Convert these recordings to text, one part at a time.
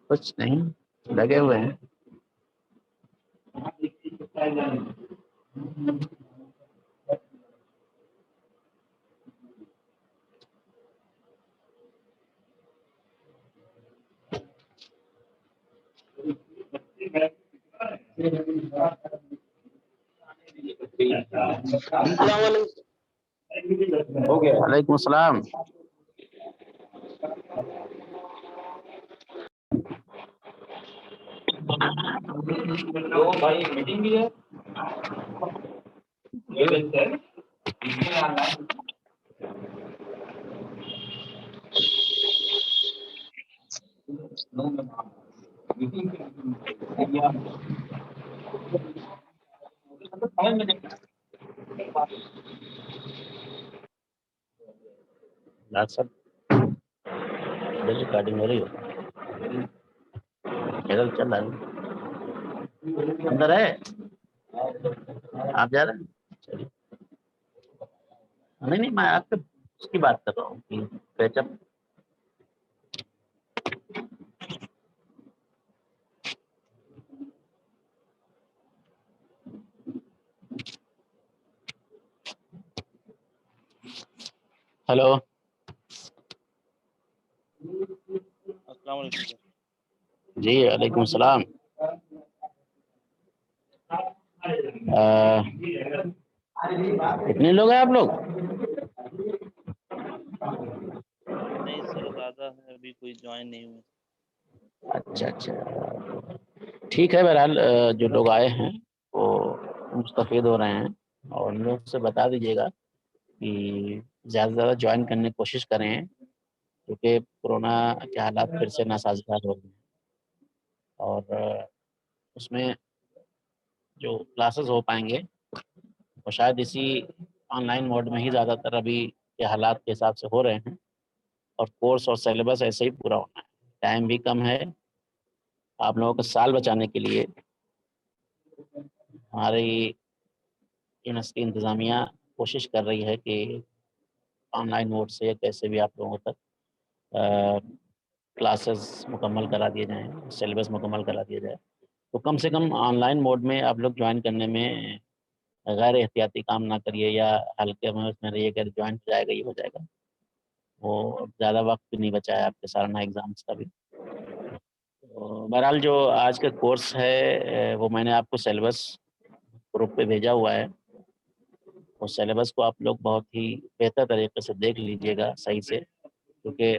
کچھ نہیں، لگے ہوئے ہیں. وعلیکم السلام. بھائی میٹنگ بھی ہے. ڈاکٹر صاحب ریکارڈنگ ہو رہی ہو؟ میرا چل رہا ہے. اندر ہے آپ جا رہے ہیں؟ چلیے. نہیں میں آپ سے اس کی بات کر رہا ہوں کہ پیچ اپ. ہلو. السلام علیکم سر. جی وعلیکم السلام. کتنے لوگ ہیں آپ لوگ؟ نہیں سر زیادہ ہے، ابھی کوئی جوائن نہیں ہوئے. اچھا اچھا ٹھیک ہے. بہرحال جو لوگ آئے ہیں وہ مستفید ہو رہے ہیں، اور ان لوگ سے بتا دیجیے گا کہ زیادہ سے زیادہ جوائن کرنے کی کوشش کریں، کیونکہ کورونا کے حالات پھر سے ناسازگار ہو گئے ہیں. اور اس میں جو کلاسز ہو پائیں گے وہ شاید اسی آن لائن موڈ میں ہی زیادہ تر ابھی کے حالات کے حساب سے ہو رہے ہیں، اور کورس اور سیلیبس ایسے ہی پورا ہونا ہے. ٹائم بھی کم ہے. آپ لوگوں کو سال بچانے کے لیے ہماری یونیورسٹی انتظامیہ کوشش کر رہی ہے کہ آن لائن موڈ سے کیسے بھی آپ لوگوں تک کلاسز مکمل کرا دیے جائیں، سیلیبس مکمل کرا دیا جائے. تو کم سے کم آن لائن موڈ میں آپ لوگ جوائن کرنے میں غیر احتیاطی کام نہ کریے، یا ہلکے میں اس میں رہیے کہ جوائن ہو جائے گا یہ ہو جائے گا. وہ زیادہ وقت بھی نہیں بچایا آپ کے سالانہ ایگزامس کا بھی. بہرحال جو آج کا کورس ہے وہ میں نے آپ کو سیلیبس گروپ پہ بھیجا ہوا ہے. اس سیلیبس کو آپ لوگ بہت ہی بہتر طریقے سے دیکھ لیجئے گا صحیح سے، کیونکہ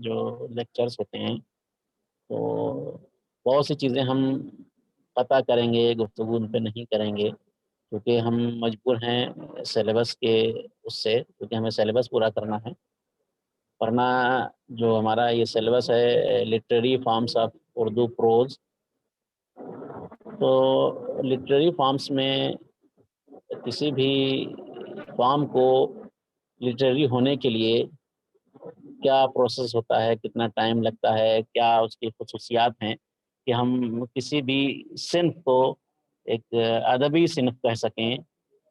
جو لیکچرز ہوتے ہیں تو بہت سی چیزیں ہم پتہ کریں گے، گفتگو ان پہ نہیں کریں گے، کیونکہ ہم مجبور ہیں سیلیبس کے اس سے، کیونکہ ہمیں سیلیبس پورا کرنا ہے. ورنہ جو ہمارا یہ سیلیبس ہے literary forms of Urdu prose, تو لٹریری فارمس میں کسی بھی فارم کو لٹریری ہونے کے لیے کیا پروسیس ہوتا ہے، کتنا ٹائم لگتا ہے، کیا اس کی خصوصیات ہیں کہ ہم کسی بھی صنف کو ایک ادبی صنف کہہ سکیں،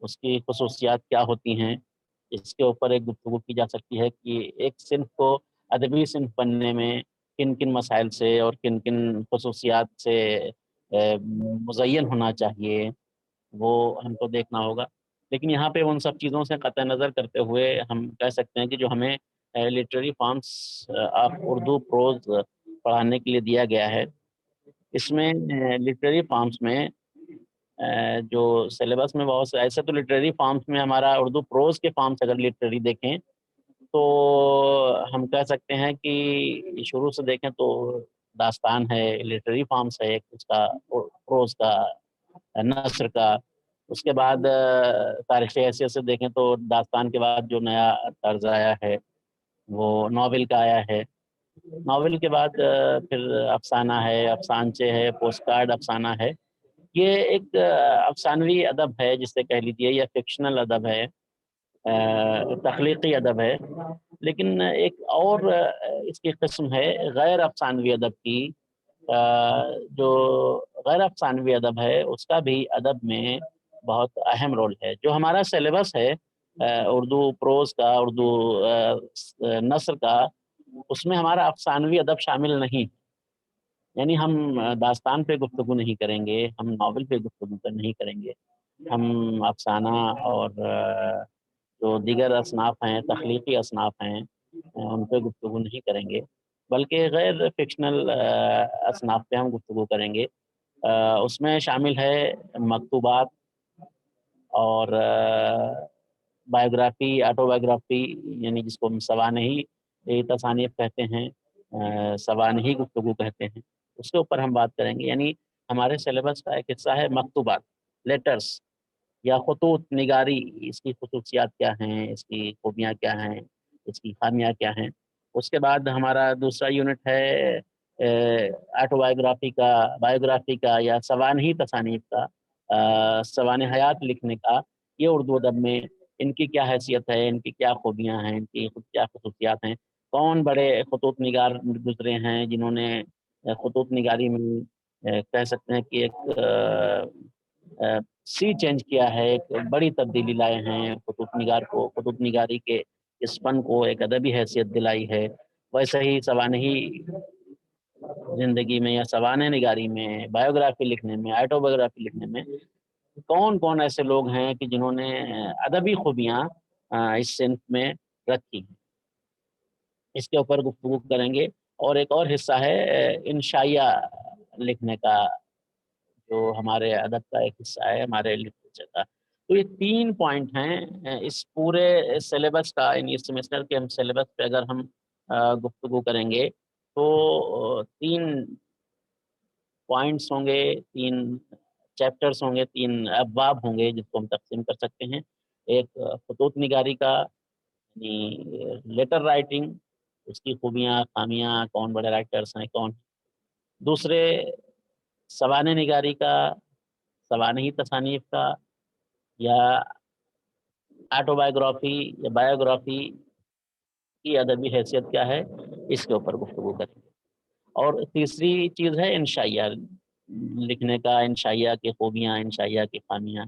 اس کی خصوصیات کیا ہوتی ہیں، اس کے اوپر ایک گفتگو کی جا سکتی ہے کہ ایک صنف کو ادبی صنف بننے میں کن کن مسائل سے اور کن کن خصوصیات سے مزین ہونا چاہیے، وہ ہم کو دیکھنا ہوگا. لیکن یہاں پہ ان سب چیزوں سے قطع نظر کرتے ہوئے ہم کہہ سکتے ہیں کہ جو ہمیں literary forms of Urdu prose پڑھانے کے لیے دیا گیا ہے، اس میں لٹریری فارمس میں جو سیلیبس میں بہت سے ایسے، تو لٹریری فارمس میں ہمارا اردو پروز کے فارمس اگر لٹریری دیکھیں تو ہم کہہ سکتے ہیں کہ شروع سے دیکھیں تو داستان ہے، لٹریری فارمس ہے ایک اس کا پروز کا، نثر کا. اس کے بعد تاریخی حیثیت سے دیکھیں تو داستان کے بعد جو نیا طرز آیا ہے وہ ناول کا آیا ہے. ناول کے بعد پھر افسانہ ہے، افسانچے ہے، پوسٹ کارڈ افسانہ ہے. یہ ایک افسانوی ادب ہے جسے کہہ لیجیے، یا فکشنل ادب ہے، تخلیقی ادب ہے. لیکن ایک اور اس کی قسم ہے غیر افسانوی ادب کی. جو غیر افسانوی ادب ہے اس کا بھی ادب میں بہت اہم رول ہے. جو ہمارا سیلیبس ہے اردو پروز کا، اردو نثر کا، اس میں ہمارا افسانوی ادب شامل نہیں. یعنی ہم داستان پہ گفتگو نہیں کریں گے، ہم ناول پہ گفتگو نہیں کریں گے، ہم افسانہ اور جو دیگر اصناف ہیں، تخلیقی اصناف ہیں، ان پہ گفتگو نہیں کریں گے، بلکہ غیر فکشنل اصناف پہ ہم گفتگو کریں گے۔ اس میں شامل ہے مکتوبات اور بایوگرافی، آٹو بایوگرافی، یعنی جس کو ہم سوانحی تصانیف کہتے ہیں، سوانحی گفتگو کہتے ہیں، اس کے اوپر ہم بات کریں گے۔ یعنی ہمارے سلیبس کا ایک حصہ ہے مکتوبات، لیٹرس یا خطوط نگاری، اس کی خصوصیات کیا ہیں، اس کی خوبیاں کیا ہیں، اس کی خامیاں کیا ہیں۔ اس کے بعد ہمارا دوسرا یونٹ ہے آٹو بایوگرافی کا، بایوگرافی کا یا سوانحی تصانیف کا، سوانح حیات لکھنے کا۔ یہ اردو ادب میں ان کی کیا حیثیت ہے، ان کی کیا خوبیاں ہیں، ان کی کیا خصوصیات ہیں، کون بڑے خطوط نگار گزرے ہیں جنہوں نے خطوط نگاری میں کہہ سکتے ہیں کہ ایک سی چینج کیا ہے، ایک بڑی تبدیلی لائے ہیں، خطوط نگار کو، خطوط نگاری کے اس فن کو ایک ادبی حیثیت دلائی ہے۔ ویسے ہی سوانحی زندگی میں یا سوانح نگاری میں، بایوگرافی لکھنے میں، آٹو بایوگرافی لکھنے میں کون کون ایسے لوگ ہیں کہ جنہوں نے ادبی خوبیاں اس صنف میں رکھی ہیں، اس کے اوپر گفتگو کریں گے۔ اور ایک اور حصہ ہے انشائیہ لکھنے کا، جو ہمارے ادب کا ایک حصہ ہے، ہمارے لٹریچر کا۔ تو یہ 3 پوائنٹ ہیں اس پورے سلیبس کا۔ اس سیمسٹر کے ہم سلیبس پہ اگر ہم گفتگو کریں گے تو 3 پوائنٹس ہوں گے، 3 چیپٹرز ہوں گے، 3 ابواب ہوں گے جس کو ہم تقسیم کر سکتے ہیں۔ ایک خطوط نگاری کا، یعنی لیٹر رائٹنگ، اس کی خوبیاں خامیاں، کون بڑے رائٹرس ہیں کون۔ دوسرے سوانح نگاری کا، سوانحی تصانیف کا یا آٹو بایوگرافی یا بایوگرافی کی ادبی حیثیت کیا ہے، اس کے اوپر گفتگو کریں گے۔ اور تیسری چیز ہے انشائیہ لکھنے کا، انشائیہ کی خوبیاں، انشائیہ کی خامیاں،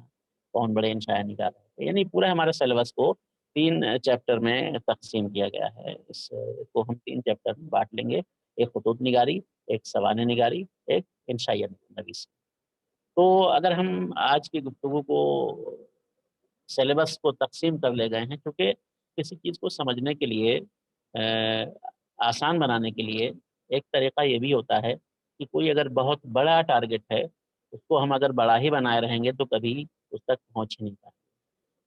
کون بڑے انشائیہ نگار ہیں۔ یعنی پورے ہمارے سلیبس کو 3 چیپٹر میں تقسیم کیا گیا ہے۔ اس کو ہم 3 چیپٹر میں بانٹ لیں گے، ایک خطوط نگاری، ایک سوانح نگاری، ایک انشائیہ نویسی۔ تو اگر ہم آج کی گفتگو کو، سلیبس کو تقسیم کر لے گئے ہیں، کیونکہ کسی چیز کو سمجھنے کے لیے، آسان بنانے کے لیے ایک طریقہ یہ بھی ہوتا ہے کہ کوئی اگر بہت بڑا ٹارگٹ ہے، اس کو ہم اگر بڑا ہی بنائے رہیں گے تو کبھی اس تک پہنچ نہیں پائیں۔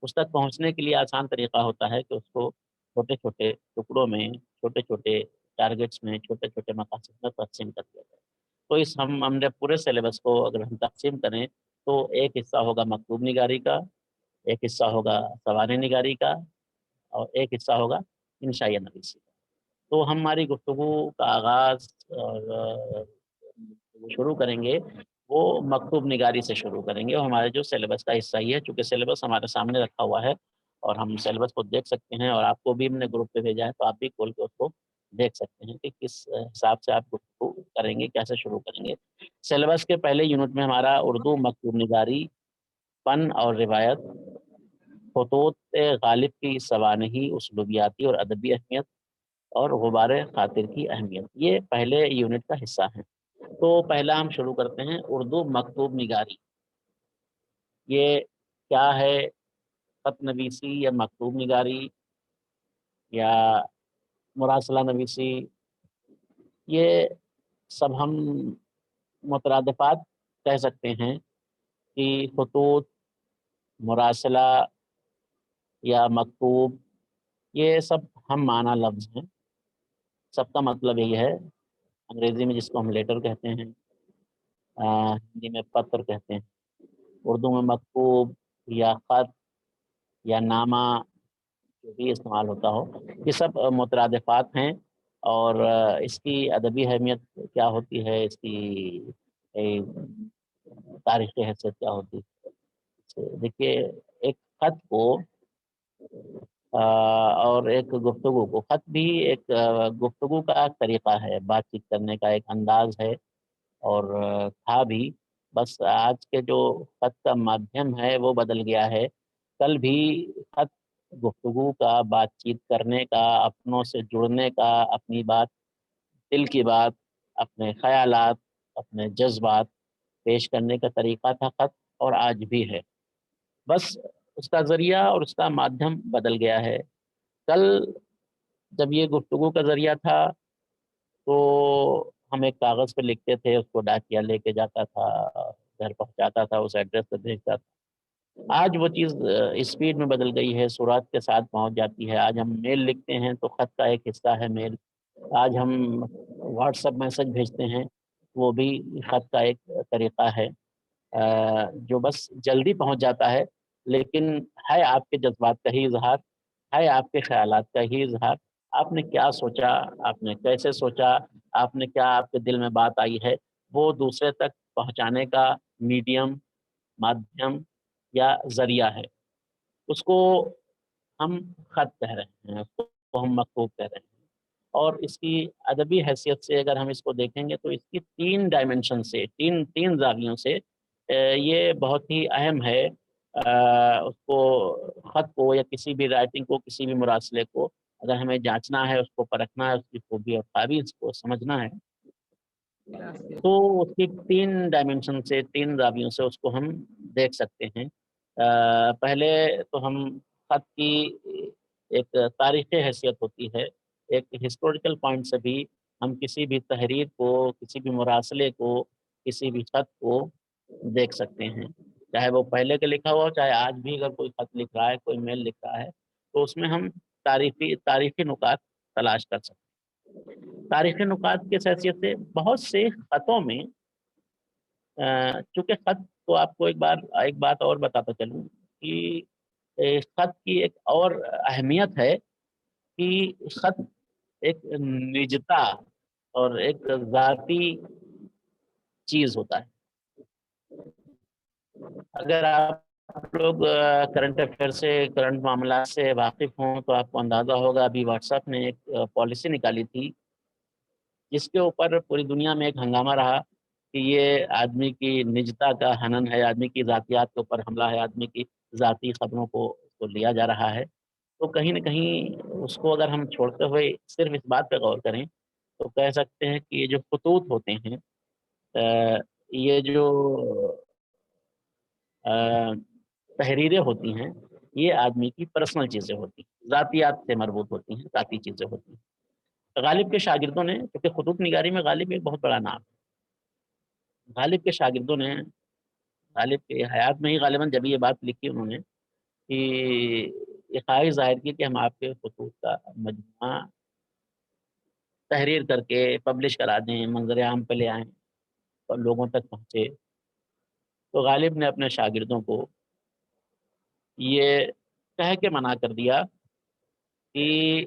اس تک پہنچنے کے لیے آسان طریقہ ہوتا ہے کہ اس کو چھوٹے چھوٹے ٹکڑوں میں، چھوٹے چھوٹے ٹارگٹس میں، چھوٹے چھوٹے مقاصد میں تقسیم کر دیا جائے۔ تو اس ہم نے پورے سلیبس کو اگر ہم تقسیم کریں تو ایک حصہ ہوگا مکتوب نگاری کا، ایک حصہ ہوگا سوانح نگاری کا، اور ایک حصہ ہوگا انشائیہ نویسی کا۔ تو ہماری گفتگو کا آغاز اور شروع کریں گے وہ مکتوب نگاری سے شروع کریں گے، اور ہمارے جو سلیبس کا حصہ ہی ہے، چونکہ سلیبس ہمارے سامنے رکھا ہوا ہے اور ہم سلیبس کو دیکھ سکتے ہیں، اور آپ کو بھی ہم نے گروپ پہ بھیجا ہے تو آپ بھی کھول کے اس کو دیکھ سکتے ہیں کہ کس حساب سے آپ گفتگو کریں گے، کیسے شروع کریں گے۔ سلیبس کے پہلے یونٹ میں ہمارا اردو مکتوب نگاری، فن اور روایت، خطوط غالب کی سوانحی، اسلوبیاتی اور ادبی اہمیت، اور غبار خاطر کی اہمیت، یہ پہلے یونٹ کا حصہ ہیں۔ تو پہلا ہم شروع کرتے ہیں اردو مکتوب نگاری۔ یہ کیا ہے؟ خط نویسی یا مکتوب نگاری یا مراسلہ نویسی، یہ سب ہم مترادفات کہہ سکتے ہیں کہ خطوط، مراسلہ یا مکتوب، یہ سب ہم معنی لفظ ہیں، سب کا مطلب یہی ہے۔ انگریزی میں جس کو ہم لیٹر کہتے ہیں، ہندی میں پتر کہتے ہیں، اردو میں مکتوب یا خط یا نامہ، جو بھی استعمال ہوتا ہو، یہ سب مترادفات ہیں۔ اور اس کی ادبی اہمیت کیا ہوتی ہے، اس کی تاریخی حیثیت کیا ہوتی ہے؟ دیکھیے، ایک خط کو اور ایک گفتگو کو، خط بھی ایک گفتگو کا طریقہ ہے، بات چیت کرنے کا ایک انداز ہے، اور تھا بھی، بس آج کے جو خط کا مادھیم ہے وہ بدل گیا ہے۔ کل بھی خط گفتگو کا، بات چیت کرنے کا، اپنوں سے جڑنے کا، اپنی بات، دل کی بات، اپنے خیالات اپنے جذبات پیش کرنے کا طریقہ تھا خط، اور آج بھی ہے، بس اس کا ذریعہ اور اس کا مادھیم بدل گیا ہے۔ کل جب یہ گفتگو کا ذریعہ تھا تو ہم ایک کاغذ پہ لکھتے تھے، اس کو ڈاکیہ لے کے جاتا تھا، گھر پہنچاتا تھا، اس ایڈریس پہ بھیجتا تھا۔ آج وہ چیز اسپیڈ میں بدل گئی ہے، سرعت کے ساتھ پہنچ جاتی ہے۔ آج ہم میل لکھتے ہیں تو خط کا ایک حصہ ہے میل، آج ہم واٹس ایپ میسج بھیجتے ہیں وہ بھی خط کا ایک طریقہ ہے، جو بس جلدی پہنچ جاتا ہے، لیکن ہے آپ کے جذبات کا ہی اظہار، ہے آپ کے خیالات کا ہی اظہار۔ آپ نے کیا سوچا، آپ نے کیسے سوچا، آپ نے کیا آپ کے دل میں بات آئی ہے، وہ دوسرے تک پہنچانے کا میڈیم، مادھیم یا ذریعہ ہے۔ اس کو ہم خط کہہ رہے ہیں، اس کو ہم مکتوب کہہ رہے ہیں، اور اس کی ادبی حیثیت سے اگر ہم اس کو دیکھیں گے تو اس کی تین ڈائمنشن سے، تین زاویوں سے یہ بہت ہی اہم ہے۔ اس کو، خط کو یا کسی بھی رائٹنگ کو، کسی بھی مراسلے کو اگر ہمیں جانچنا ہے، اس کو پرکھنا ہے، اس کی خوبی اور خابیص کو سمجھنا ہے، تو اس کی تین ڈائمنشن سے، تین زاویوں سے اس کو ہم دیکھ سکتے ہیں۔ پہلے تو ہم خط کی ایک تاریخی حیثیت ہوتی ہے، ایک ہسٹوریکل پوائنٹ سے بھی ہم کسی بھی تحریر کو، کسی بھی مراسلے کو، کسی بھی خط کو دیکھ سکتے ہیں، چاہے وہ پہلے کا لکھا ہوا ہو، چاہے آج بھی اگر کوئی خط لکھ رہا ہے، کوئی میل لکھ رہا ہے، تو اس میں ہم تاریخی نکات تلاش کر سکتے ہیں۔ تاریخی نکات کی حیثیت سے بہت سے خطوں میں، چونکہ خط کو آپ کو ایک بات اور بتاتا چلوں کہ خط کی ایک اور اہمیت ہے کہ خط ایک نجتا اور ایک ذاتی چیز ہوتا ہے۔ اگر آپ لوگ کرنٹ افیئر سے، کرنٹ معاملات سے واقف ہوں تو آپ کو اندازہ ہوگا، ابھی واٹس ایپ نے ایک پالیسی نکالی تھی جس کے اوپر پوری دنیا میں ایک ہنگامہ رہا کہ یہ آدمی کی نجتا کا ہنن ہے، آدمی کی ذاتیات کے اوپر حملہ ہے، آدمی کی ذاتی خبروں کو لیا جا رہا ہے۔ تو کہیں نہ کہیں اس کو اگر ہم چھوڑتے ہوئے صرف اس بات پہ غور کریں تو کہہ سکتے ہیں کہ یہ جو خطوط ہوتے ہیں، یہ جو تحریریں ہوتی ہیں، یہ آدمی کی پرسنل چیزیں ہوتی ہیں، ذاتیات سے مربوط ہوتی ہیں، ذاتی چیزیں ہوتی ہیں۔ غالب کے شاگردوں نے، کیونکہ خطوط نگاری میں غالب ایک بہت بڑا نام ہے، غالب کے شاگردوں نے، غالب کے حیات میں ہی غالباً جب یہ بات لکھی انہوں نے کہ یہ خواہش ظاہر کی کہ ہم آپ کے خطوط کا مجموعہ تحریر کر کے پبلش کرا دیں، منظر عام پہ لے آئیں اور لوگوں تک پہنچے۔ تو غالب نے اپنے شاگردوں کو یہ کہہ کے منع کر دیا کہ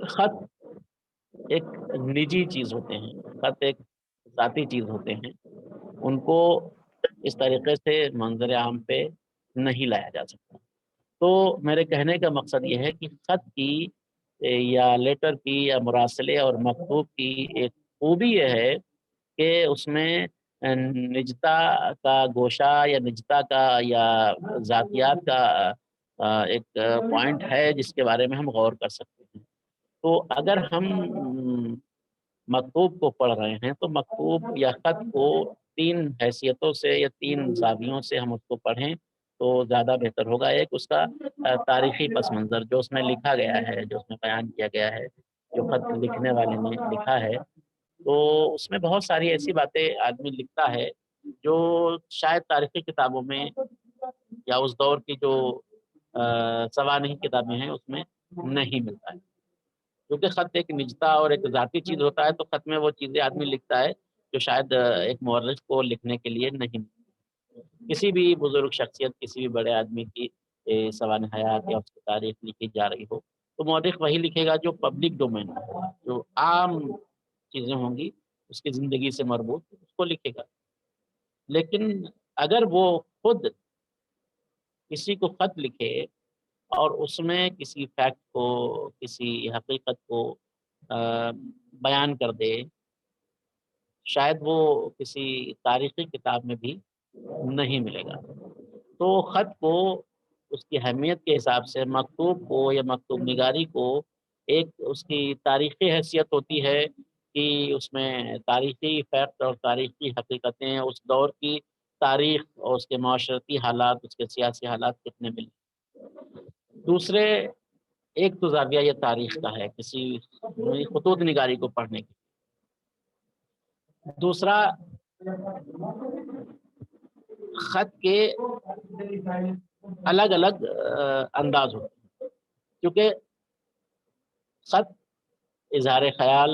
خط ایک نجی چیز ہوتے ہیں، خط ایک ذاتی چیز ہوتے ہیں، ان کو اس طریقے سے منظر عام پہ نہیں لایا جا سکتا۔ تو میرے کہنے کا مقصد یہ ہے کہ خط کی یا لیٹر کی یا مراسلے اور مکتوب کی ایک خوبی یہ ہے کہ اس میں نجتا کا گوشہ یا نجتا کا یا ذاتیات کا ایک پوائنٹ ہے جس کے بارے میں ہم غور کر سکتے ہیں۔ تو اگر ہم مکتوب کو پڑھ رہے ہیں تو مکتوب یا خط کو تین حیثیتوں سے یا تین زاویوں سے ہم اس کو پڑھیں تو زیادہ بہتر ہوگا۔ ایک اس کا تاریخی پس منظر جو اس میں لکھا گیا ہے، جو اس میں بیان کیا گیا ہے، جو خط لکھنے والے نے لکھا ہے، تو اس میں بہت ساری ایسی باتیں آدمی لکھتا ہے جو شاید تاریخی کتابوں میں یا اس دور کی جو سوانحی کتابیں ہیں اس میں نہیں ملتا ہے، کیونکہ خط ایک نجتا اور ایک ذاتی چیز ہوتا ہے، تو خط میں وہ چیزیں آدمی لکھتا ہے جو شاید ایک مورخ کو لکھنے کے لیے نہیں ملتی۔ کسی بھی بزرگ شخصیت، کسی بھی بڑے آدمی کی سوانح حیات یا اس کی تاریخ لکھی جا رہی ہو تو مورخ وہی لکھے گا جو پبلک ڈومین میں ہوگا، جو عام چیزیں ہوں گی اس کی زندگی سے مربوط، اس کو لکھے گا۔ لیکن اگر وہ خود کسی کو خط لکھے اور اس میں کسی فیکٹ کو، کسی حقیقت کو بیان کر دے، شاید وہ کسی تاریخی کتاب میں بھی نہیں ملے گا۔ تو خط کو اس کی اہمیت کے حساب سے، مکتوب کو یا مکتوب نگاری کو ایک اس کی تاریخی حیثیت ہوتی ہے کہ اس میں تاریخی فیکٹ اور تاریخی حقیقتیں، اس دور کی تاریخ اور اس کے معاشرتی حالات، اس کے سیاسی حالات کتنے ملے۔ دوسرے، ایک تو زاویہ یہ تاریخ کا ہے کسی خطوط نگاری کو پڑھنے کی، دوسرا خط کے الگ الگ انداز ہوتے ہیں، کیونکہ خط اظہار خیال،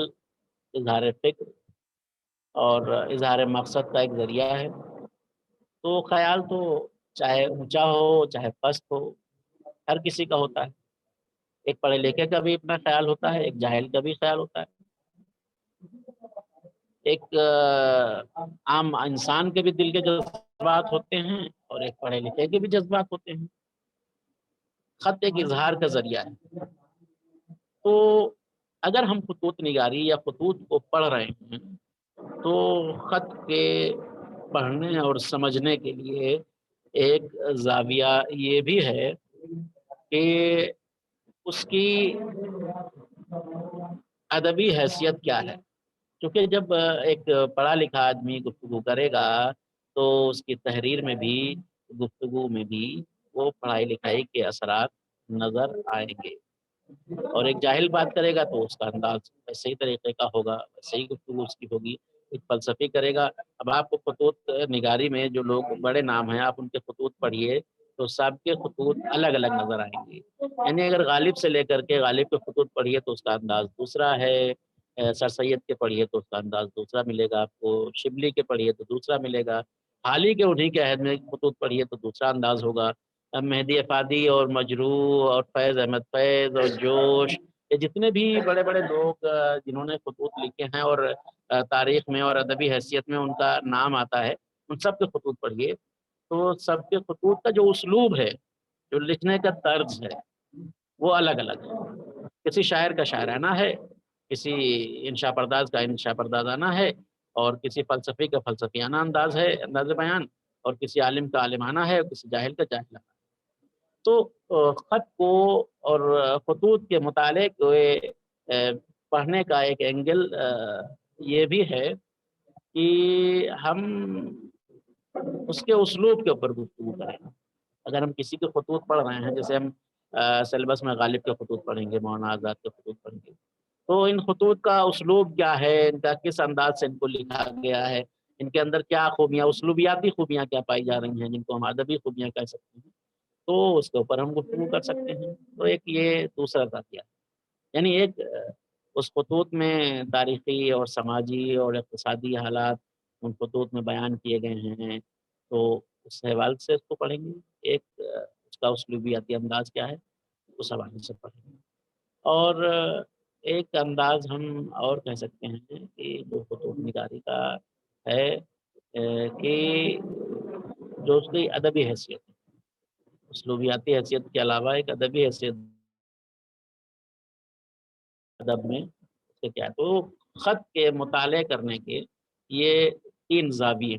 اظہار فکر اور اظہار مقصد کا ایک ذریعہ ہے۔ تو خیال تو چاہے اونچا ہو چاہے پست ہو، ہر کسی کا ہوتا ہے۔ ایک پڑھے لکھے کا بھی اپنا خیال ہوتا ہے، ایک جاہل کا بھی خیال ہوتا ہے، ایک عام انسان کے بھی دل کے جذبات ہوتے ہیں اور ایک پڑھے لکھے کے بھی جذبات ہوتے ہیں۔ خط ایک اظہار کا ذریعہ ہے۔ تو اگر ہم خطوط نگاری یا خطوط کو پڑھ رہے ہیں تو خط کے پڑھنے اور سمجھنے کے لیے ایک زاویہ یہ بھی ہے کہ اس کی ادبی حیثیت کیا ہے، کیونکہ جب ایک پڑھا لکھا آدمی گفتگو کرے گا تو اس کی تحریر میں بھی، گفتگو میں بھی وہ پڑھائی لکھائی کے اثرات نظر آئیں گے، اور ایک جاہل بات کرے گا تو اس کا انداز ویسے ہی طریقے کا ہوگا، ویسے ہی گفتگو اس کی ہوگی۔ ایک فلسفی کرے گا، اب آپ کو خطوط نگاری میں جو لوگ بڑے نام ہیں آپ ان کے خطوط پڑھیے تو سب کے خطوط الگ الگ نظر آئیں گے۔ یعنی اگر غالب سے لے کر کے غالب کے خطوط پڑھیے تو اس کا انداز دوسرا ہے، سر سید کے پڑھیے تو اس کا انداز دوسرا ملے گا آپ کو، شبلی کے پڑھیے تو دوسرا ملے گا، حالی کے انہی کے عہد میں خطوط پڑھیے تو دوسرا انداز ہوگا۔ مہدی افادی اور مجروح اور فیض احمد فیض اور جوش، یہ جتنے بھی بڑے بڑے لوگ جنہوں نے خطوط لکھے ہیں اور تاریخ میں اور ادبی حیثیت میں ان کا نام آتا ہے، ان سب کے خطوط پڑھیے تو سب کے خطوط کا جو اسلوب ہے، جو لکھنے کا طرز ہے، وہ الگ الگ ہے۔ کسی شاعر کا شاعرانہ ہے، کسی انشا پرداز کا انشا پردازانہ ہے، اور کسی فلسفی کا فلسفیانہ انداز ہے، انداز بیان، اور کسی عالم کا عالمانہ ہے اور کسی جاہل کا جاہلانہ۔ تو خط کو اور خطوط کے مطالعے کو پڑھنے کا ایک اینگل یہ بھی ہے کہ ہم اس کے اسلوب کے اوپر گفتگو کریں۔ اگر ہم کسی کے خطوط پڑھ رہے ہیں، جیسے ہم سیلیبس میں غالب کے خطوط پڑھیں گے، مولانا آزاد کے خطوط پڑھیں گے، تو ان خطوط کا اسلوب کیا ہے، ان کا کس انداز سے ان کو لکھا گیا ہے، ان کے اندر کیا خوبیاں، اسلوبیاتی خوبیاں کیا پائی جا رہی ہیں جن کو ہم ادبی خوبیاں کہہ سکتے ہیں، تو اس کے اوپر ہم گفتگو کر سکتے ہیں۔ تو ایک یہ دوسرا ذریعہ، یعنی ایک اس خطوط میں تاریخی اور سماجی اور اقتصادی حالات ان خطوط میں بیان کیے گئے ہیں، تو اس حوالے سے اس کو پڑھیں گے۔ ایک اس کا اسلوبیاتی انداز کیا ہے، اس حوالے سے پڑھیں گے۔ اور ایک انداز ہم اور کہہ سکتے ہیں کہ جو خطوط نگاری کا ہے کہ جو اس کی ادبی حیثیت ہے، اسلوبیاتی حیثیت کے علاوہ ایک ادبی حیثیت ادب میں سے کیا ہے، تو خط کے مطالعے کرنے کے یہ تین زاویے،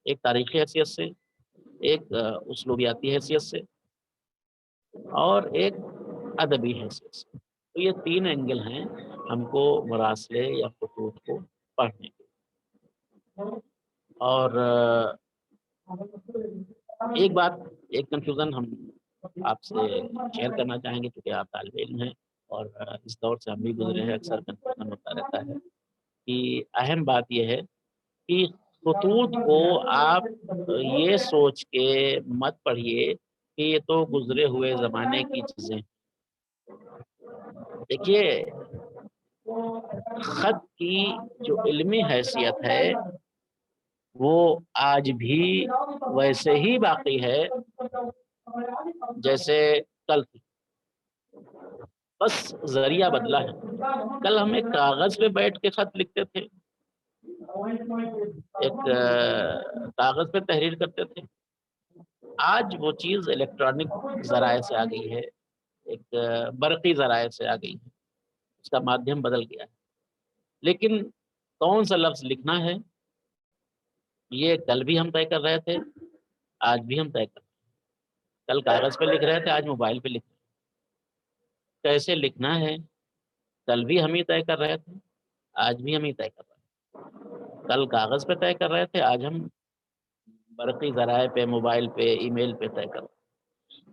ایک تاریخی حیثیت سے، ایک اسلوبیاتی حیثیت سے، اور ایک ادبی حیثیت سے۔ تو یہ تین اینگل ہیں ہم کو مراسلے یا خطوط کو پڑھنے کے۔ اور ایک بات، ایک کنفیوژن ہم آپ سے شیئر کرنا چاہیں گے، کیونکہ آپ طالب علم ہیں اور اس دور سے ہم بھی گزرے ہیں، اکثر کنفیوژن ہوتا رہتا ہے کہ اہم بات یہ ہے کہ خطوط کو آپ یہ سوچ کے مت پڑھیے کہ یہ تو گزرے ہوئے زمانے کی چیزیں۔ دیکھیے، خط کی جو علمی حیثیت ہے وہ آج بھی ویسے ہی باقی ہے جیسے کل تھی، بس ذریعہ بدلا ہے۔ کل ہم ایک کاغذ پہ بیٹھ کے خط لکھتے تھے، ایک کاغذ پہ تحریر کرتے تھے، آج وہ چیز الیکٹرانک ذرائع سے آ گئی ہے، ایک برقی ذرائع سے آ گئی ہے، اس کا مادھیم بدل گیا ہے۔ لیکن کون سا لفظ لکھنا ہے یہ کل بھی ہم طے کر رہے تھے، آج بھی ہم طے کر رہے ہیں۔ کل کاغذ پہ لکھ رہے تھے، آج موبائل پہ لکھ رہے ہیں۔ کیسے لکھنا ہے کل بھی ہم ہی طے کر رہے تھے، آج بھی ہم ہی طے کر رہے ہیں. کل کاغذ پہ طے کر رہے تھے, آج ہم برقی ذرائع پہ, موبائل پہ, ای میل پہ طے کر رہے ہیں.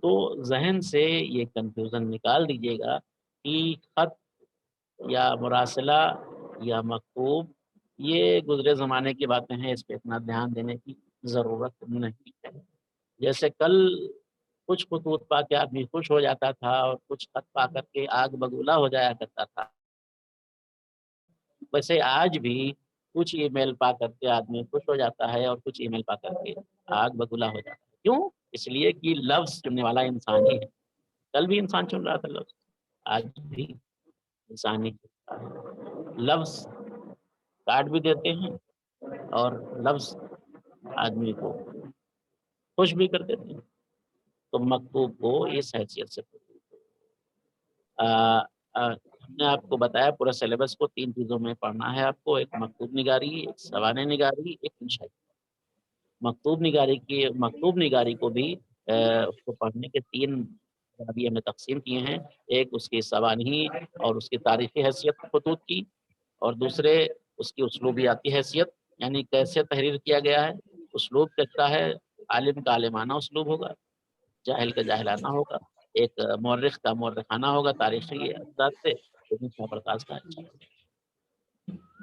تو ذہن سے یہ کنفیوژن نکال دیجیے گا کہ خط یا مراسلہ یا مکتوب یہ گزرے زمانے کی باتیں ہیں, اس پہ اتنا دھیان دینے کی ضرورت نہیں ہے. جیسے کل کچھ خطوط پا کے آدمی خوش ہو جاتا تھا اور کچھ خط پا کر کے آگ بگولا ہو جایا کرتا تھا, ویسے آج بھی کچھ ای میل پا کر کے آدمی خوش ہو جاتا ہے اور کچھ ای میل پا کر کے آگ بگولا ہو جاتا ہے. کیوں؟ اس لیے کہ لفظ چننے والا انسان ہی ہے. کل بھی انسان چن رہا تھا لفظ, آج بھی انسان ہی چنتا ہے. لفظ کاٹ بھی دیتے ہیں اور لفظ آدمی کو خوش بھی کر دیتے ہیں. تو مکتوب کو اس حیثیت سے ہم نے آپ کو بتایا پورا سلیبس کو 3 چیزوں میں پڑھنا ہے آپ کو. ایک مکتوب نگاری, ایک سوانح نگاری, ایک انشائی. مکتوب نگاری کو بھی اس کو پڑھنے کے 3 زاویے میں تقسیم کیے ہیں. ایک اس کی سوانحی اور اس کی تاریخی حیثیت خطوط کی, اور دوسرے اس کی اسلوبیاتی حیثیت, یعنی کیسے تحریر کیا گیا ہے. اسلوب کیسا ہے؟ عالم کا عالمانہ اسلوب ہوگا, جاہل کا جاہلانہ ہوگا, ایک مورخ کا مورخانہ ہوگا تاریخی انداز سے, شاہ پرکاش کا اچھا.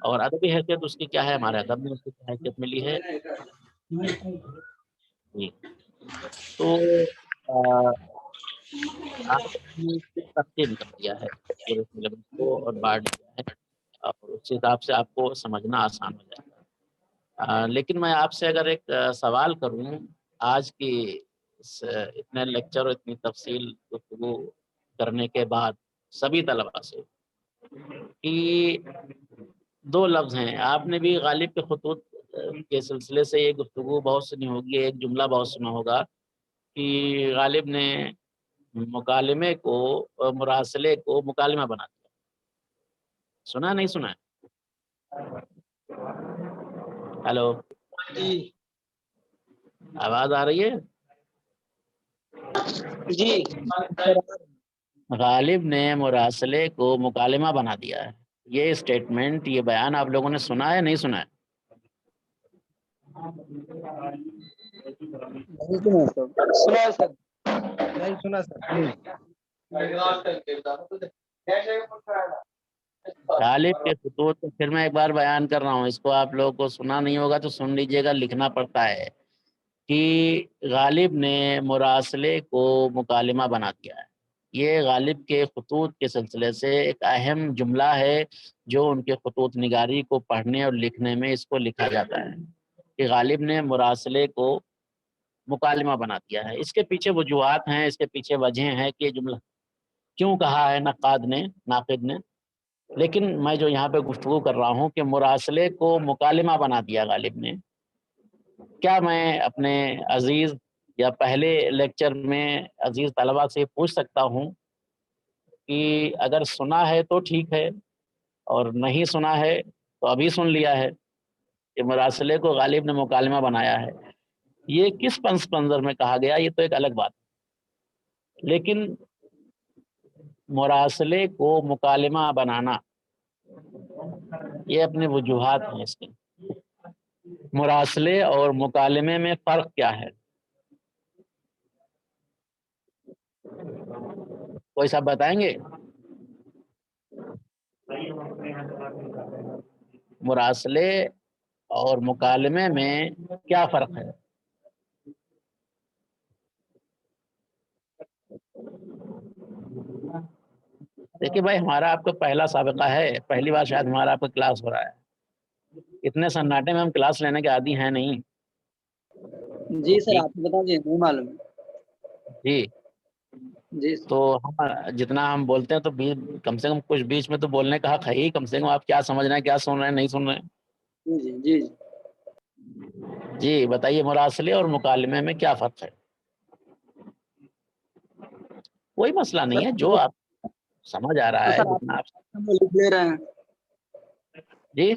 اور ادبی حیثیت اس کی کیا ہے؟ ہمارے ادب میں اس کی کیا حیثیت ملی ہے. جی تو آپ نے تقسیم کر دیا ہے پورے سلیبس کو اور بانٹ دیا ہے, اور اس حساب سے آپ کو سمجھنا آسان ہو جائے گا. لیکن میں آپ سے اگر ایک سوال کروں آج کی اتنے لیکچر اور اتنی تفصیل گفتگو کرنے کے بعد سبھی طلباء سے, کہ 2 لفظ ہیں. آپ نے بھی غالب کے خطوط کے سلسلے سے یہ گفتگو بہت سنی ہوگی, ایک جملہ بہت سنا ہوگا کہ غالب نے مکالمے کو, مراسلے کو مکالمہ بنا دیا. سنا نہیں سنا؟ ہیلو, جی آواز آ رہی ہے؟ جی غالب نے مراسلے کو مکالمہ بنا دیا ہے. یہ اسٹیٹمنٹ, یہ بیان آپ لوگوں نے سنا ہے نہیں سنا ہے؟ نہیں سنا سر. سنا سر, نہیں سنا سر. غالب کے خطوط کو پھر میں ایک بار بیان کر رہا ہوں, اس کو آپ لوگوں کو سنا نہیں ہوگا تو سن لیجئے گا, لکھنا پڑتا ہے کہ غالب نے مراسلے کو مکالمہ بنا دیا ہے. یہ غالب کے خطوط کے سلسلے سے ایک اہم جملہ ہے جو ان کے خطوط نگاری کو پڑھنے اور لکھنے میں اس کو لکھا جاتا ہے کہ غالب نے مراسلے کو مکالمہ بنا دیا ہے. اس کے پیچھے وجوہات ہیں, اس کے پیچھے وجہ ہیں کہ یہ جملہ کیوں کہا ہے ناقد نے. لیکن میں جو یہاں پہ گفتگو کر رہا ہوں کہ مراسلے کو مکالمہ بنا دیا غالب نے, کیا میں اپنے عزیز یا پہلے لیکچر میں عزیز طلباء سے پوچھ سکتا ہوں کہ اگر سنا ہے تو ٹھیک ہے, اور نہیں سنا ہے تو ابھی سن لیا ہے کہ مراسلے کو غالب نے مکالمہ بنایا ہے. یہ کس پس منظر میں کہا گیا یہ تو ایک الگ بات, لیکن مراسلے کو مکالمہ بنانا یہ اپنے وجوہات ہیں اس کے. مراسلے اور مکالمے میں فرق کیا ہے؟ کوئی صاحب بتائیں گے؟ مراسلے اور مکالمے میں کیا فرق ہے؟ دیکھیے بھائی, ہمارا آپ کا پہلا سابقہ ہے, پہلی بار شاید ہمارا آپ کا کلاس ہو رہا ہے. اتنے سناٹے میں ہم کلاس لینے کے عادی ہیں نہیں. جی سر, آپ بتا دیجیے, نہیں معلوم ہے. جی جی تو ہم جتنا ہم بولتے ہیں تو کم سے کم کچھ بیچ میں تو بولنے کا حق ہے ہی, کم سے کم آپ کیا سمجھ رہے ہیں, کیا سن رہے ہیں, نہیں سن رہے ہیں. جی جی جی بتائیے, مراسلے اور مکالمے میں کیا فرق ہے؟ کوئی مسئلہ نہیں ہے, جو آپ سمجھ آ رہا ہے سر, جتنا آپ. ہم لکھ لے رہے ہیں. جی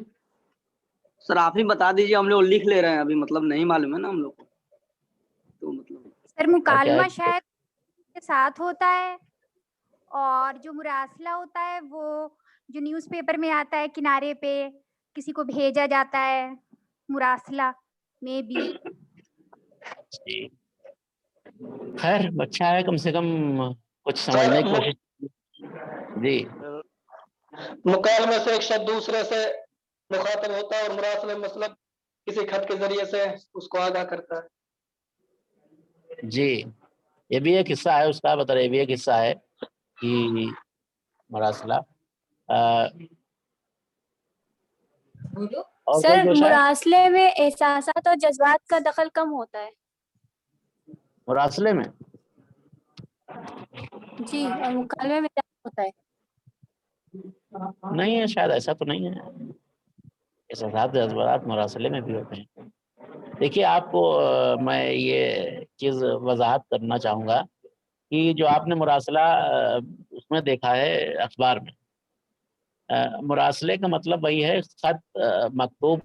سر آپ ہی بتا دیجیے, ہم لوگ لکھ لے رہے ہیں ابھی, مطلب نہیں معلوم ہے نا ہم لوگ کو, تو مطلب سر مکالمہ شاید کے ساتھ ہوتا ہے, اور جو مراسلہ ہوتا ہے وہ جو نیوز پیپر میں آتا ہے کنارے پہ کسی کو بھیجا جاتا ہے مراسلہ میں بھی. جی خیر اچھا ہے، کم سے کم کچھ سمجھنے کی کوشش. جی مکالمے سے ایک شخص دوسرے سے مخاطب ہوتا ہے اور مراسلے مطلب کسی خط کے ذریعے سے اس کو آگاہ کرتا ہے. جی یہ بھی ایک حصہ ہے اس کا، بتا رہے یہ بھی ایک حصہ ہے کہ مراسلہ. اور سر کوئی مراسلے میں احساسات اور جذبات کا دخل کم ہوتا ہے. مراسلے میں جی اور مکالمے میں زیادہ ہوتا ہے. نہیں ہے، شاید ایسا تو نہیں ہے. احساسات جذبات مراسلے میں بھی ہوتے ہیں. دیکھیے آپ کو میں یہ چیز وضاحت کرنا چاہوں گا کہ جو آپ نے مراسلہ اس میں دیکھا ہے اخبار میں، مراسلے کا مطلب وہی ہے خط مکتوب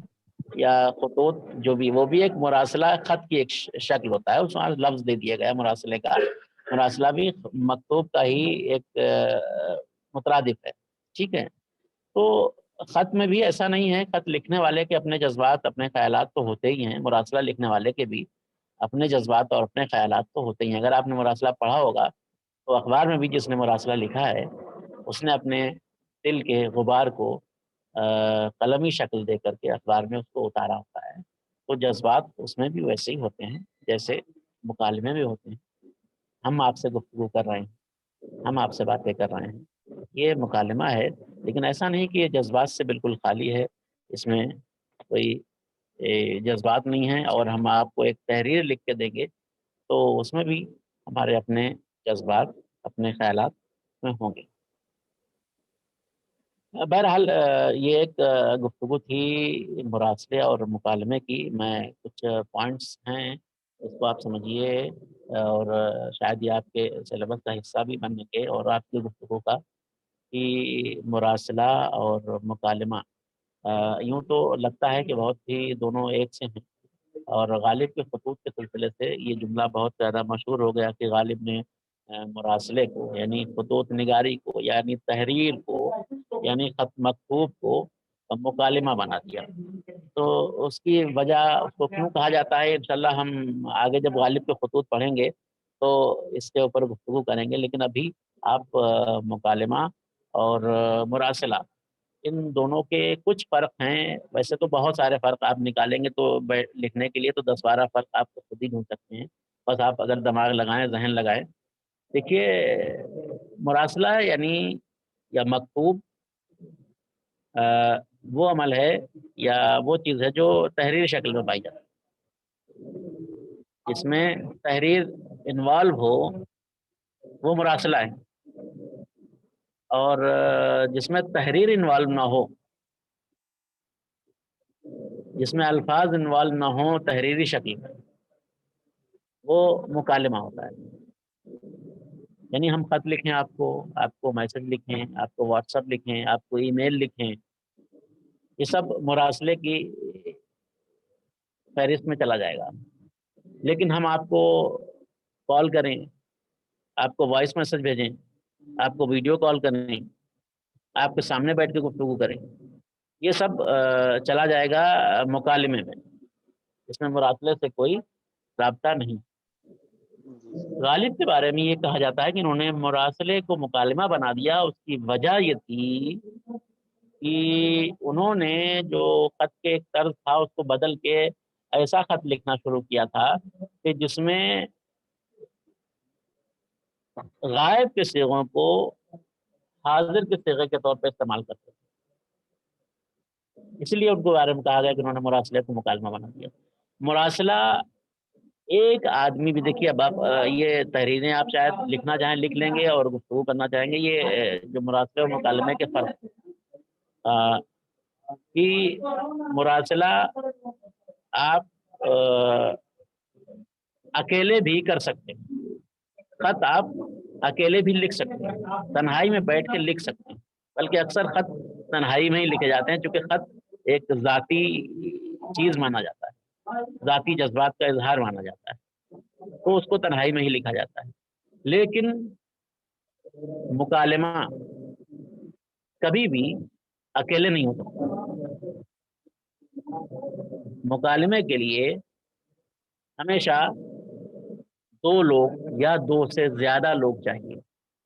یا خطوط جو بھی، وہ بھی ایک مراسلہ خط کی ایک شکل ہوتا ہے. اس میں لفظ دے دیا گیا مراسلے کا. مراسلہ بھی مکتوب کا ہی ایک مترادف ہے. ٹھیک ہے، تو خط میں بھی ایسا نہیں ہے. خط لکھنے والے کے اپنے جذبات اپنے خیالات تو ہوتے ہی ہیں، مراسلہ لکھنے والے کے بھی اپنے جذبات اور اپنے خیالات تو ہوتے ہی ہیں. اگر آپ نے مراسلہ پڑھا ہوگا تو اخبار میں بھی جس نے مراسلہ لکھا ہے اس نے اپنے دل کے غبار کو قلمی شکل دے کر کے اخبار میں اس کو اتارا ہوتا ہے. تو جذبات اس میں بھی ویسے ہی ہوتے ہیں جیسے مکالمے میں ہوتے ہیں. ہم آپ سے گفتگو کر رہے ہیں، ہم آپ سے باتیں کر رہے ہیں، یہ مکالمہ ہے. لیکن ایسا نہیں کہ یہ جذبات سے بالکل خالی ہے، اس میں کوئی جذبات نہیں ہے. اور ہم آپ کو ایک تحریر لکھ کے دیں گے تو اس میں بھی ہمارے اپنے جذبات اپنے خیالات میں ہوں گے. بہرحال یہ ایک گفتگو تھی مراسلے اور مکالمے کی. میں کچھ پوائنٹس ہیں اس کو آپ سمجھیے اور شاید یہ آپ کے سلیبس کا حصہ بھی بن کے اور آپ کی گفتگو کا کہ مراسلہ اور مکالمہ یوں تو لگتا ہے کہ بہت ہی دونوں ایک سے ہیں. اور غالب کے خطوط کے سلسلے سے یہ جملہ بہت زیادہ مشہور ہو گیا کہ غالب نے مراسلے کو یعنی خطوط نگاری کو یعنی تحریر کو یعنی خط مکتوب کو مکالمہ بنا دیا. تو اس کی وجہ اس کو کیوں کہا جاتا ہے انشاءاللہ ہم آگے جب غالب کے خطوط پڑھیں گے تو اس کے اوپر گفتگو کریں گے. لیکن ابھی آپ مکالمہ اور مراسلہ ان دونوں کے کچھ فرق ہیں. ویسے تو بہت سارے فرق آپ نکالیں گے تو لکھنے کے لیے تو 10-12 فرق آپ خود ہی ڈھونڈ سکتے ہیں، بس آپ اگر دماغ لگائیں ذہن لگائیں. دیکھیے مراسلہ یعنی یا مکتوب وہ عمل ہے یا وہ چیز ہے جو تحریر شکل میں پائی جاتی ہے. جس میں تحریر انوالو ہو وہ مراسلہ ہے، اور جس میں تحریر انوالو نہ ہو، جس میں الفاظ انوالو نہ ہوں تحریری شکل میں، وہ مکالمہ ہوتا ہے. یعنی ہم خط لکھیں آپ کو میسج لکھیں، آپ کو واٹس ایپ لکھیں، آپ کو ای میل لکھیں، یہ سب مراسلے کی فہرست میں چلا جائے گا. لیکن ہم آپ کو کال کریں، آپ کو وائس میسج بھیجیں، آپ کو ویڈیو کال کریں، آپ کے سامنے بیٹھ کے گفتگو کریں، یہ سب چلا جائے گا مکالمے میں. اس میں مراسلے سے کوئی رابطہ نہیں. غالب کے بارے میں یہ کہا جاتا ہے کہ انہوں نے مراسلے کو مکالمہ بنا دیا. اس کی وجہ یہ تھی کہ انہوں نے جو خط کے ایک طرز تھا اس کو بدل کے ایسا خط لکھنا شروع کیا تھا کہ جس میں غائب کے صیغوں کو حاضر کے صیغے کے طور پہ استعمال کرتے تھے. اس لیے ان کے بارے میں کہا گیا کہ انہوں نے مراسلے کو مکالمہ بنا دیا. مراسلہ ایک آدمی بھی، دیکھیے اب آپ یہ تحریریں آپ شاید لکھنا چاہیں لکھ لیں گے اور گفتگو کرنا چاہیں گے. یہ جو مراسلے اور مکالمے کے فرق کہ مراسلہ آپ اکیلے بھی کر سکتے ہیں، خط آپ اکیلے بھی لکھ سکتے ہیں، تنہائی میں بیٹھ کے لکھ سکتے ہیں. بلکہ اکثر خط تنہائی میں ہی لکھے جاتے ہیں چونکہ خط ایک ذاتی چیز مانا جاتا ہے، ذاتی جذبات کا اظہار مانا جاتا ہے، تو اس کو تنہائی میں ہی لکھا جاتا ہے. لیکن مکالمہ کبھی بھی اکیلے نہیں ہو سکتا. مکالمے کے لیے ہمیشہ 2 لوگ یا 2 سے زیادہ لوگ چاہیے.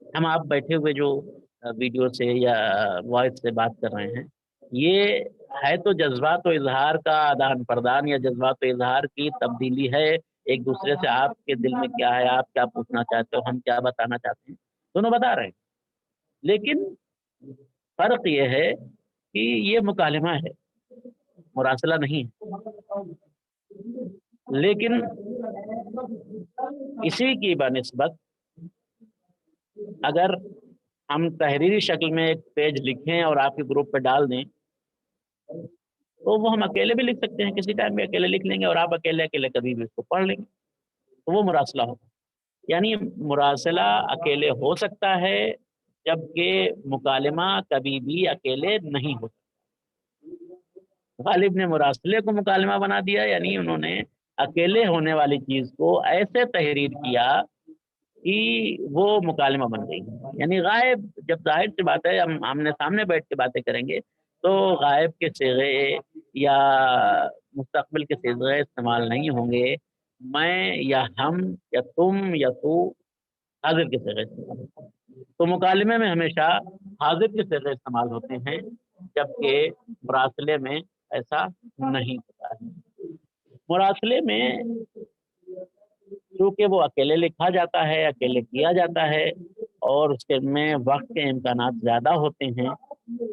ہم آپ بیٹھے ہوئے جو ویڈیو سے یا وائس سے بات کر رہے ہیں، یہ ہے تو جذبات و اظہار کا آدان پردان یا جذبات و اظہار کی تبدیلی ہے ایک دوسرے سے. آپ کے دل میں کیا ہے، آپ کیا پوچھنا چاہتے ہو، ہم کیا بتانا چاہتے ہیں، دونوں بتا رہے ہیں. لیکن فرق یہ ہے کہ یہ مکالمہ ہے، مراسلہ نہیں ہے. لیکن اسی کی بنسبت اگر ہم تحریری شکل میں ایک پیج لکھیں اور آپ کے گروپ پہ ڈال دیں تو وہ ہم اکیلے بھی لکھ سکتے ہیں، کسی ٹائم بھی اکیلے لکھ لیں گے اور آپ اکیلے اکیلے کبھی بھی اس کو پڑھ لیں گے، تو وہ مراسلہ ہوگا. یعنی مراسلہ اکیلے ہو سکتا ہے جبکہ مکالمہ کبھی بھی اکیلے نہیں ہو سکتا. غالب نے مراسلے کو مکالمہ بنا دیا، یعنی انہوں نے اکیلے ہونے والی چیز کو ایسے تحریر کیا کہ وہ مکالمہ بن گئی. یعنی غائب، جب ظاہر سی بات ہے ہم آمنے سامنے بیٹھ کے باتیں کریں گے تو غائب کے صیغے یا مستقبل کے صیغے استعمال نہیں ہوں گے. میں یا ہم یا تم یا تو حاضر کے صیغے استعمال ہوتے ہیں. تو مکالمے میں ہمیشہ حاضر کے صیغے استعمال ہوتے ہیں جبکہ مراسلے میں ایسا نہیں ہوتا ہے. مراسلے میں کیونکہ وہ اکیلے لکھا جاتا ہے، اکیلے کیا جاتا ہے اور اس کے میں وقت کے امکانات زیادہ ہوتے ہیں،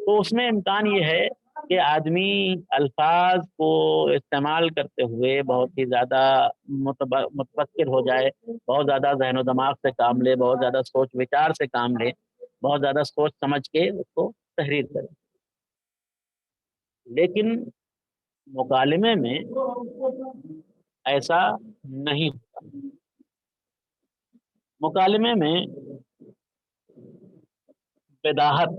تو اس میں امکان یہ ہے کہ آدمی الفاظ کو استعمال کرتے ہوئے بہت ہی زیادہ متفکر ہو جائے، بہت زیادہ ذہن و دماغ سے کام لے، بہت زیادہ سوچ وچار سے کام لے، بہت زیادہ سوچ سمجھ کے اس کو تحریر کرے. لیکن مکالمے میں ایسا نہیں ہوتا. مکالمے میں بداحت،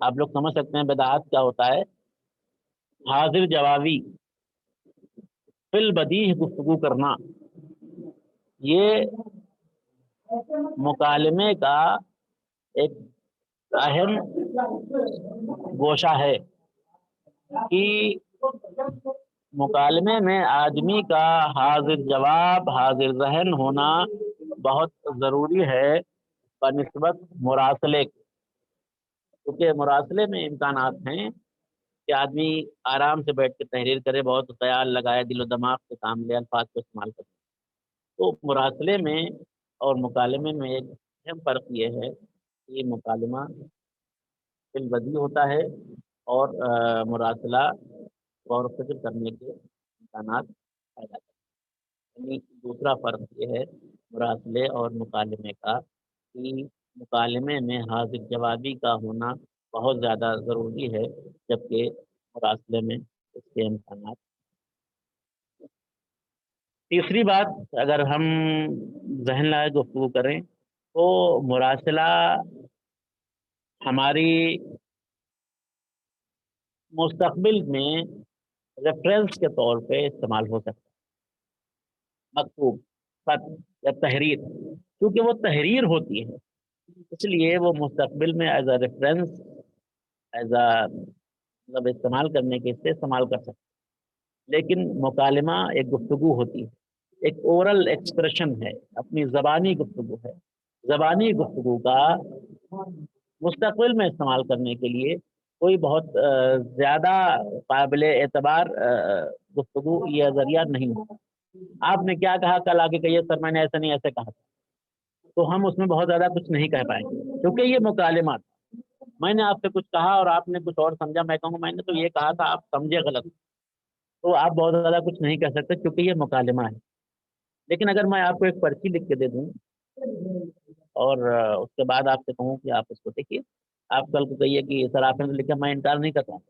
آپ لوگ سمجھ سکتے ہیں بداحت کیا ہوتا ہے. حاضر جوابی، فی البدیہہ گفتگو کرنا، یہ مکالمے کا ایک اہم گوشہ ہے کہ مکالمے میں آدمی کا حاضر جواب، حاضر ذہن ہونا بہت ضروری ہے بنسبت مراسلے کے. کیونکہ مراسلے میں امکانات ہیں کہ آدمی آرام سے بیٹھ کے تحریر کرے، بہت خیال لگائے، دل و دماغ سے کام لے، الفاظ کو استعمال کرے. تو مراسلے میں اور مکالمے میں ایک اہم فرق یہ ہے کہ مکالمہ فی البدیہہ ہوتا ہے اور مراسلہ غور و فکر کرنے کے امکانات پیدا کرتے ہیں. یعنی دوسرا فرق یہ ہے مراسلے اور مکالمے کا کہ مکالمے میں حاضر جوابی کا ہونا بہت زیادہ ضروری ہے جبکہ مراسلے میں اس کے امکانات. تیسری بات اگر ہم ذہن لائے گفتگو کریں تو مراسلہ ہماری مستقبل میں ریفرنس کے طور پہ استعمال ہو سکتا ہے. مکتوب، خط یا تحریر، کیونکہ وہ تحریر ہوتی ہے اس لیے وہ مستقبل میں as a reference, as a مطلب استعمال کرنے کے سے استعمال کر سکتے ہیں. لیکن مکالمہ ایک گفتگو ہوتی ہے، ایک اورل ایکسپریشن ہے، اپنی زبانی گفتگو ہے. زبانی گفتگو کا مستقبل میں استعمال کرنے کے لیے کوئی بہت زیادہ قابل اعتبار گفتگو یا ذریعہ نہیں ہوتا. آپ نے کیا کہا کل آ کے کہیے سر میں نے ایسا نہیں ایسے کہا تھا، تو ہم اس میں بہت زیادہ کچھ نہیں کہہ پائیں گے کیونکہ یہ مکالمہ تھا. میں نے آپ سے کچھ کہا اور آپ نے کچھ اور سمجھا، میں کہوں میں نے تو یہ کہا تھا، آپ سمجھے غلط، تو آپ بہت زیادہ کچھ نہیں کہہ سکتے کیونکہ یہ مکالمہ ہے. لیکن اگر میں آپ کو ایک پرچی لکھ کے دے دوں اور اس کے بعد آپ سے کہوں کہ آپ اس کو دیکھیے، آپ کل کو کہیے کہ سر آپ نے لکھا، میں انکار نہیں کرتا ہوں.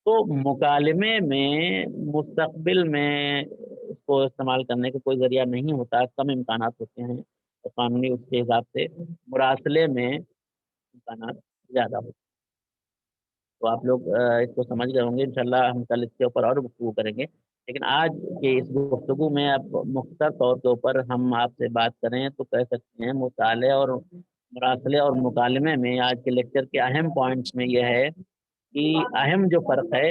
تو مکالمے میں مستقبل میں اس کو استعمال کرنے کا کوئی ذریعہ نہیں ہوتا، کم امکانات ہوتے ہیں قانونی اس کے حساب سے. مراسلے میں امکانات زیادہ ہوتے ہیں. تو آپ لوگ اس کو سمجھ گئے ہوں گے. انشاءاللہ ہم کل اس کے اوپر اور گفتگو کریں گے. لیکن آج کے اس گفتگو میں اب مختصر طور کے اوپر ہم آپ سے بات کریں تو کہہ سکتے ہیں مطالعے اور مراسلے اور مکالمے میں آج کے لیکچر کے اہم پوائنٹس میں یہ ہے کہ اہم جو فرق ہے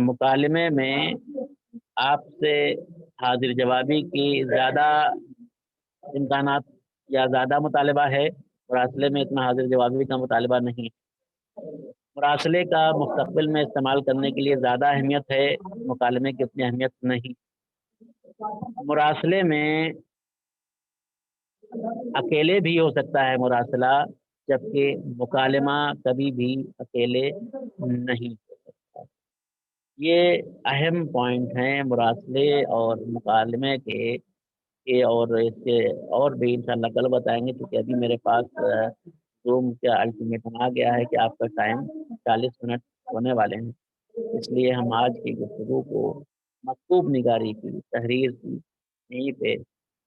مکالمے میں آپ سے حاضر جوابی کی زیادہ امکانات یا زیادہ مطالبہ ہے، مراسلے میں اتنا حاضر جوابی کا مطالبہ نہیں۔ مراسلے کا مستقبل میں استعمال کرنے کے لیے زیادہ اہمیت ہے، مکالمے کی اتنی اہمیت نہیں۔ مراسلے میں اکیلے بھی ہو سکتا ہے مراسلہ، جبکہ مکالمہ کبھی بھی اکیلے نہیں ہو سکتا۔ یہ اہم پوائنٹ ہیں مراسلے اور مکالمے کے، اور اس کے اور بھی انشاءاللہ کل بتائیں گے، کیونکہ ابھی میرے پاس زوم کا الٹیمیٹم آ گیا ہے کہ آپ کا ٹائم 40 منٹ ہونے والے ہیں، اس لیے ہم آج کی گفتگو کو مکتوب نگاری کی تحریر کی یہیں پہ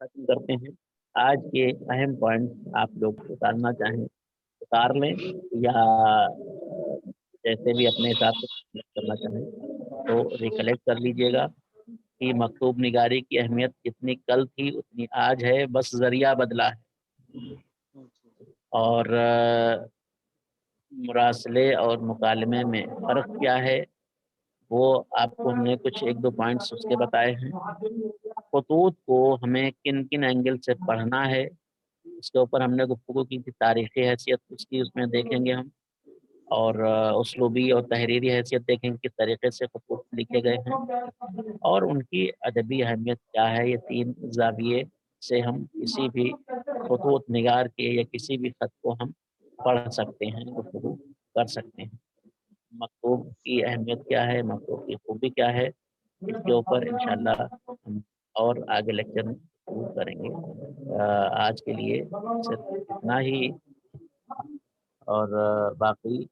ختم کرتے ہیں۔ آج کے اہم پوائنٹ آپ لوگ اتارنا چاہیں اتار لیں، یا جیسے بھی اپنے حساب سے کرنا چاہیں تو ریکلیکٹ کر لیجئے گا کہ مکتوب نگاری کی اہمیت جتنی کل تھی اتنی آج ہے، بس ذریعہ بدلا ہے۔ اور مراسلے اور مکالمے میں فرق کیا ہے وہ آپ کو ہم نے کچھ ایک دو پوائنٹس اس کے بتائے ہیں۔ خطوط کو ہمیں کن کن اینگل سے پڑھنا ہے اس کے اوپر ہم نے گفتگو کی تھی، تاریخی حیثیت اس کی اس میں دیکھیں گے ہم، اور اسلوبی اور تحریری حیثیت دیکھیں گے کس طریقے سے خطوط لکھے گئے ہیں، اور ان کی ادبی اہمیت کیا ہے۔ یہ 3 زاویے سے ہم کسی بھی خطوط نگار کے یا کسی بھی خط کو ہم پڑھ سکتے ہیں، گفتگو کر سکتے ہیں۔ مکتوب کی اہمیت کیا ہے، مکتوب کی خوبی کیا ہے، اس کے اوپر انشاءاللہ ہم اور آگے لیکچر میں گفتگو کریں گے۔ آج کے لیے صرف اتنا ہی، اور باقی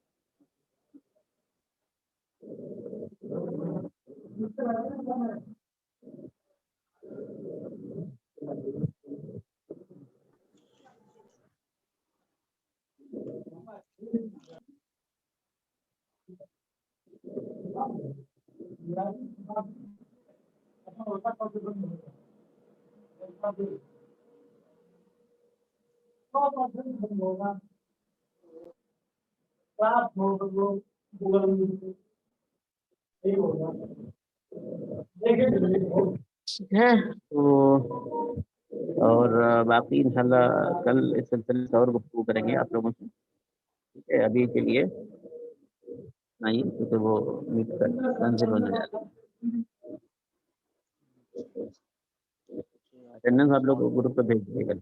ہے تو، اور باقی انشاءاللہ کل اس سلسلے سے اور گفتگو کریں گے آپ لوگوں سے، ٹھیک ہے؟ ابھی کے لیے نہیں، کیونکہ وہ میٹ کنسل ہونے جا رہا ہے۔ اٹینڈنس آپ لوگ گروپ پہ بھیج دیے گا۔